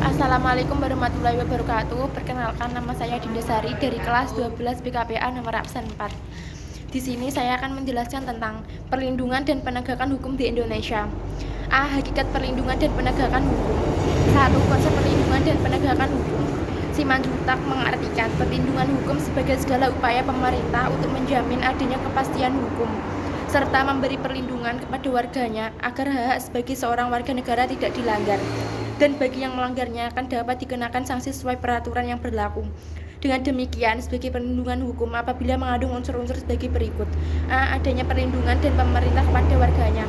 Assalamualaikum warahmatullahi wabarakatuh. Perkenalkan, nama saya Dinda Sari dari kelas 12 BKPA nomor absen 4. Di sini saya akan menjelaskan tentang perlindungan dan penegakan hukum di Indonesia. Hakikat perlindungan dan penegakan hukum. 1. Konsep perlindungan dan penegakan hukum. Simanjuntak mengartikan perlindungan hukum sebagai segala upaya pemerintah untuk menjamin adanya kepastian hukum serta memberi perlindungan kepada warganya agar hak-hak sebagai seorang warga negara tidak dilanggar, dan bagi yang melanggarnya akan dapat dikenakan sanksi sesuai peraturan yang berlaku. Dengan demikian, sebagai perlindungan hukum apabila mengandung unsur-unsur sebagai berikut: A. Adanya perlindungan dan pemerintah kepada warganya.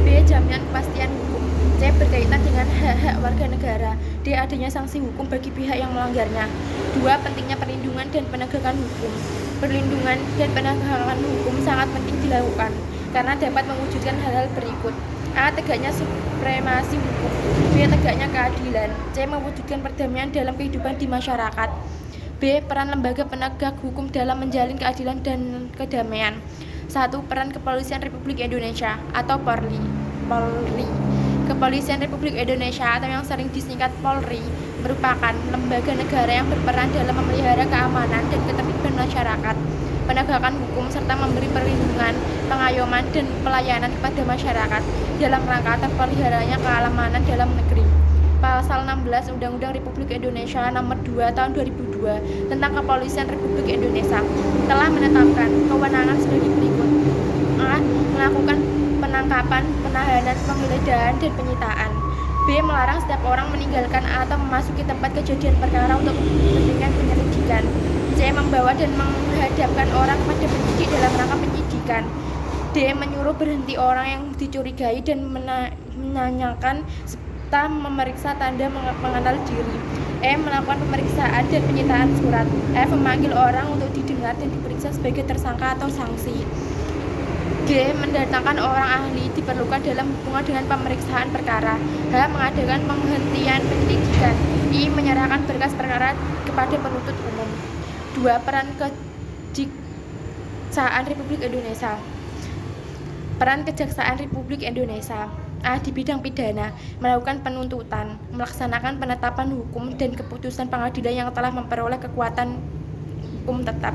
B. Jaminan kepastian hukum. C. Berkaitan dengan hak-hak warga negara. D. Adanya sanksi hukum bagi pihak yang melanggarnya. 2. Pentingnya perlindungan dan penegakan hukum. Perlindungan dan penegakan hukum sangat penting dilakukan karena dapat mewujudkan hal-hal berikut: A. Tegaknya supremasi hukum. B. Tegaknya keadilan. C. Mewujudkan perdamaian dalam kehidupan di masyarakat. B. Peran lembaga penegak hukum dalam menjalin keadilan dan kedamaian. 1. Peran Kepolisian Republik Indonesia atau Polri. Kepolisian Republik Indonesia atau yang sering disingkat Polri merupakan lembaga negara yang berperan dalam memelihara keamanan dan ketertiban masyarakat, penegakan hukum, serta memberi perlindungan, pengayoman, dan pelayanan kepada masyarakat dalam rangka terpeliharanya keamanan dalam negeri. Pasal 16 Undang-Undang Republik Indonesia Nomor 2 Tahun 2002 tentang Kepolisian Republik Indonesia telah menetapkan kewenangan sebagai berikut: A. Melakukan penangkapan, penahanan, penggeledahan, dan penyitaan. B. Melarang setiap orang meninggalkan atau memasuki tempat kejadian perkara untuk kepentingan penyelidikan. C. Membawa dan menghadapkan orang pada penyidik dalam rangka penyidikan. D. Menyuruh berhenti orang yang dicurigai dan menanyakan serta memeriksa tanda mengenal diri. E. Melakukan pemeriksaan dan penyitaan surat. F. Memanggil orang untuk didengar dan diperiksa sebagai tersangka atau sanksi. G. Mendatangkan orang ahli diperlukan dalam hubungan dengan pemeriksaan perkara. H. Mengadakan penghentian penyelidikan. I. Menyerahkan berkas perkara kepada penuntut umum. 2. Peran Kejaksaan Republik Indonesia. Peran Kejaksaan Republik Indonesia: A. Di bidang pidana, melakukan penuntutan, melaksanakan penetapan hukum dan keputusan pengadilan yang telah memperoleh kekuatan hukum tetap,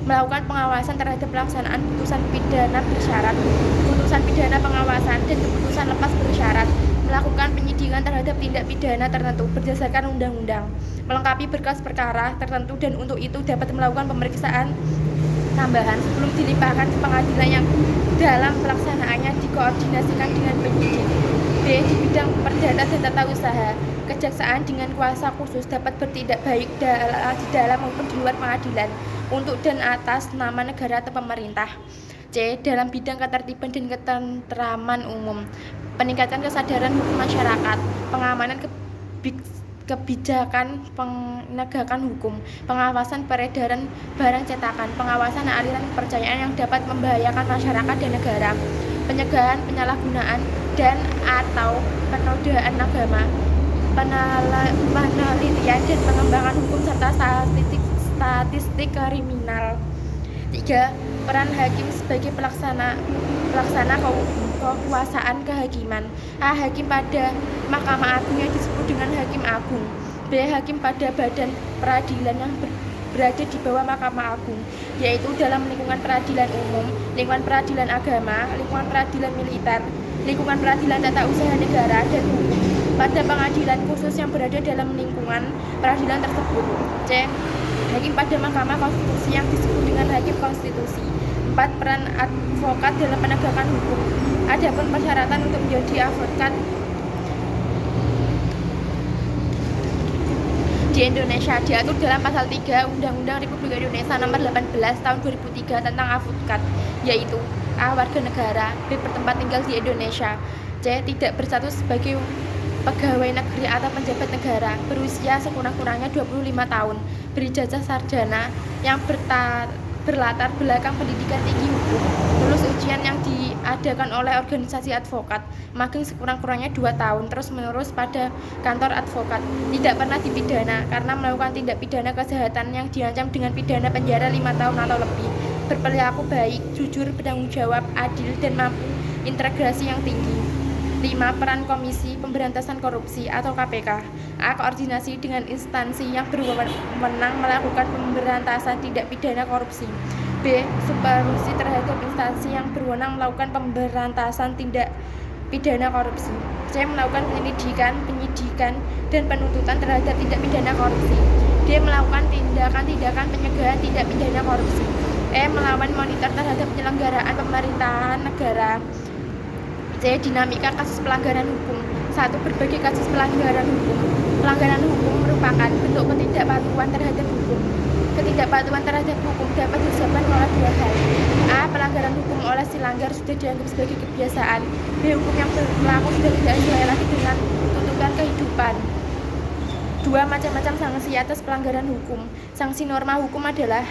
melakukan pengawasan terhadap pelaksanaan putusan pidana bersyarat, putusan pidana pengawasan, dan keputusan lepas bersyarat, melakukan penyidikan terhadap tindak pidana tertentu berdasarkan undang-undang, melengkapi berkas perkara tertentu, dan untuk itu dapat melakukan pemeriksaan tambahan sebelum dilimpahkan ke pengadilan yang dalam pelaksanaannya dikoordinasikan dengan penyidik. B. Di bidang perdata dan tata usaha, kejaksaan dengan kuasa khusus dapat bertindak baik di dalam maupun di luar pengadilan untuk dan atas nama negara atau pemerintah. C. Dalam bidang ketertiban dan ketentraman umum, peningkatan kesadaran hukum masyarakat, pengamanan kebijakan penegakan hukum, pengawasan peredaran barang cetakan, pengawasan aliran kepercayaan yang dapat membahayakan masyarakat dan negara, pencegahan penyalahgunaan dan atau penodaan agama, penelitian dan pengembangan hukum serta statistik kriminal. 3. Peran hakim sebagai pelaksana kekuasaan kehakiman. A. Hakim pada Mahkamah Agung yang disebut dengan Hakim Agung. B. Hakim pada badan peradilan yang berada di bawah Mahkamah Agung, yaitu dalam lingkungan peradilan umum, lingkungan peradilan agama, lingkungan peradilan militer, lingkungan peradilan tata usaha negara, dan hukum pada pengadilan khusus yang berada dalam lingkungan peradilan tersebut. C. Hakim pada Mahkamah Konstitusi yang disebut dengan Hakim Konstitusi. 4. Peran advokat dalam penegakan hukum. Adapun persyaratan untuk menjadi advokat di Indonesia diatur dalam pasal 3 Undang-Undang Republik Indonesia Nomor 18 Tahun 2003 tentang advokat, yaitu: A. Warga negara. B. Bertempat tinggal di Indonesia. C. Tidak berstatus sebagai pegawai negeri atau penjabat negara, berusia sekurang-kurangnya 25 tahun, berijazah sarjana, yang berlatar belakang pendidikan tinggi hukum, lulus ujian yang diadakan oleh organisasi advokat, magang sekurang-kurangnya 2 tahun terus-menerus pada kantor advokat, tidak pernah dipidana karena melakukan tindak pidana kejahatan yang diancam dengan pidana penjara 5 tahun atau lebih, berperilaku baik, jujur, bertanggung jawab, adil, dan mampu integrasi yang tinggi. 5. Peran Komisi Pemberantasan Korupsi atau KPK. A. Koordinasi dengan instansi yang berwenang melakukan pemberantasan tindak pidana korupsi. B. Supervisi terhadap instansi yang berwenang melakukan pemberantasan tindak pidana korupsi. C. Melakukan penyidikan, dan penuntutan terhadap tindak pidana korupsi. D. Melakukan tindakan-tindakan pencegahan tindak pidana korupsi. E. Melakukan monitor terhadap penyelenggaraan pemerintahan negara. C. Dinamika kasus pelanggaran hukum. 1. Berbagai kasus pelanggaran hukum. Pelanggaran hukum merupakan bentuk ketidakpatuhan terhadap hukum. Ketidakpatuhan terhadap hukum dapat disebabkan oleh dua hal. A. Pelanggaran hukum oleh si langgar sudah dianggap sebagai kebiasaan. B. Hukum yang berlaku sudah tidak sesuai lagi dengan tuntutan kehidupan. 2. Macam-macam sanksi atas pelanggaran hukum. Sanksi norma hukum adalah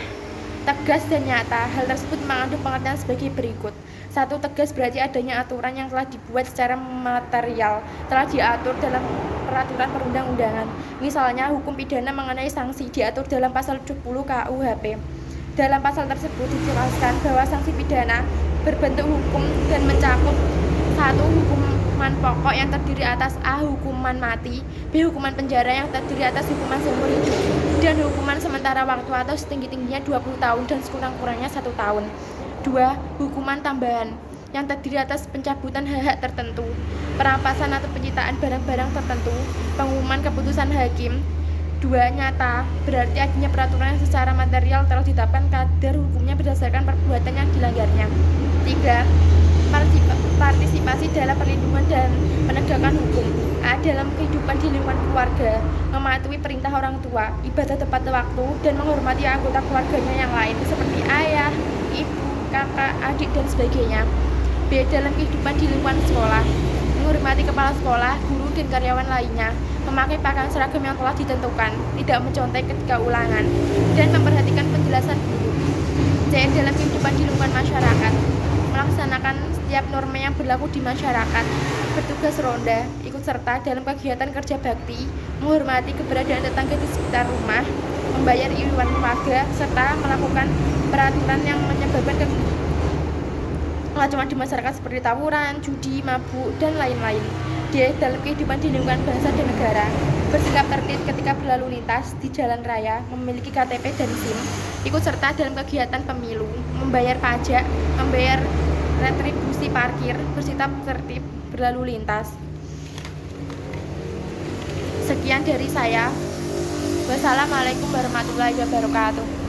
tegas dan nyata. Hal tersebut mengandung pengertian sebagai berikut. 1. Tegas berarti adanya aturan yang telah dibuat secara material, telah diatur dalam peraturan perundang-undangan. Misalnya, hukum pidana mengenai sanksi diatur dalam pasal 20 KUHP. Dalam pasal tersebut dijelaskan bahwa sanksi pidana berbentuk hukum dan mencakup 1. Hukuman pokok yang terdiri atas A. Hukuman mati, B. Hukuman penjara yang terdiri atas hukuman seumur hidup, dan hukuman sementara waktu atau setinggi-tingginya 20 tahun dan sekurang-kurangnya 1 tahun. 2. Hukuman tambahan yang terdiri atas pencabutan hak-hak tertentu, perampasan atau penyitaan barang-barang tertentu, pengumuman keputusan hakim. 2. Nyata berarti adanya peraturan yang secara material telah ditetapkan kadar hukumnya berdasarkan perbuatan yang dilanggarnya. 3. Partisipasi dalam perlindungan dan penegakan hukum. A. Dalam kehidupan di lingkungan keluarga, mematuhi perintah orang tua, ibadah tepat waktu, dan menghormati anggota keluarganya yang lain seperti ayah, ibu, kakak, adik, dan sebagainya. B. Dalam kehidupan di lingkungan sekolah, menghormati kepala sekolah, guru, dan karyawan lainnya, memakai pakaian seragam yang telah ditentukan, tidak mencontek ketika ulangan, dan memperhatikan penjelasan guru. C. Dalam kehidupan di lingkungan masyarakat, melaksanakan setiap norma yang berlaku di masyarakat, bertugas ronda, ikut serta dalam kegiatan kerja bakti, menghormati keberadaan tetangga di sekitar rumah, membayar iuran warga, serta melakukan peraturan yang menyebabkan kekacauan di masyarakat seperti tawuran, judi, mabuk, dan lain-lain. D. Dalam kehidupan di lingkungan bangsa dan negara, bersikap tertib ketika berlalu lintas di jalan raya, memiliki KTP dan SIM, ikut serta dalam kegiatan pemilu, membayar pajak, membayar retribusi parkir, bersikap tertib berlalu lintas. Sekian dari saya. Wassalamualaikum warahmatullahi wabarakatuh.